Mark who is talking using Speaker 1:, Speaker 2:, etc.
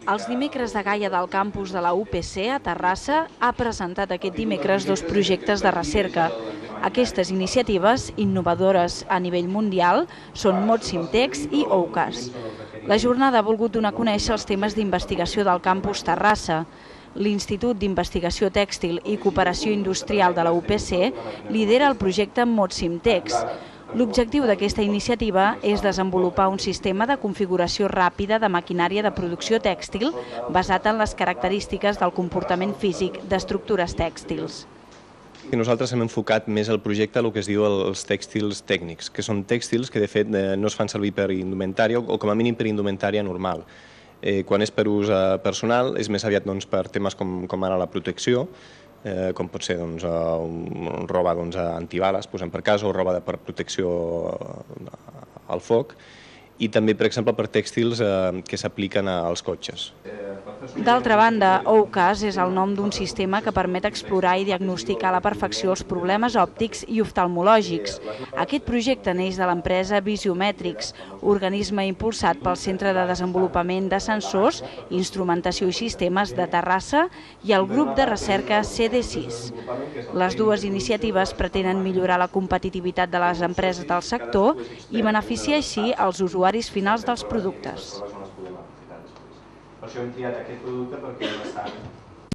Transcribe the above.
Speaker 1: Els dimecres de Gaia del campus de la UPC a Terrassa ha presentat aquest dimecres dos projectes de recerca. Aquestes iniciatives, innovadores a nivell mundial, són Motsimtex i OUCAS. La jornada ha volgut donar a conèixer els temes d'investigació del campus Terrassa. L'Institut d'Investigació Tèxtil i Cooperació Industrial de la UPC lidera el projecte Motsimtex. L'objectiu d'aquesta iniciativa és desenvolupar un sistema de configuració ràpida de maquinària de producció tèxtil basat en les característiques del comportament físic d'estructures tèxtils.
Speaker 2: Nosaltres hem enfocat més el projecte a el que es diu els tèxtils tècnics, que són tèxtils que de fet no es fan servir per indumentària o com a mínim per indumentària normal. Quan és per ús personal és més aviat per temes com ara la protecció, com pot ser roba antibales, posem per cas, o roba per protecció al foc, i també, per exemple, per tèxtils que s'apliquen als cotxes.
Speaker 1: D'altra banda, OUCAS és el nom d'un sistema que permet explorar i diagnosticar a la perfecció els problemes òptics i oftalmològics. Aquest projecte neix de l'empresa Visiometrics, organisme impulsat pel Centre de Desenvolupament de Sensors, Instrumentació i Sistemes de Terrassa i el grup de recerca CD6. Les dues iniciatives pretenen millorar la competitivitat de les empreses del sector i beneficiar així els usuaris finals dels productes.
Speaker 2: Per això hem triat aquest producte perquè és bastant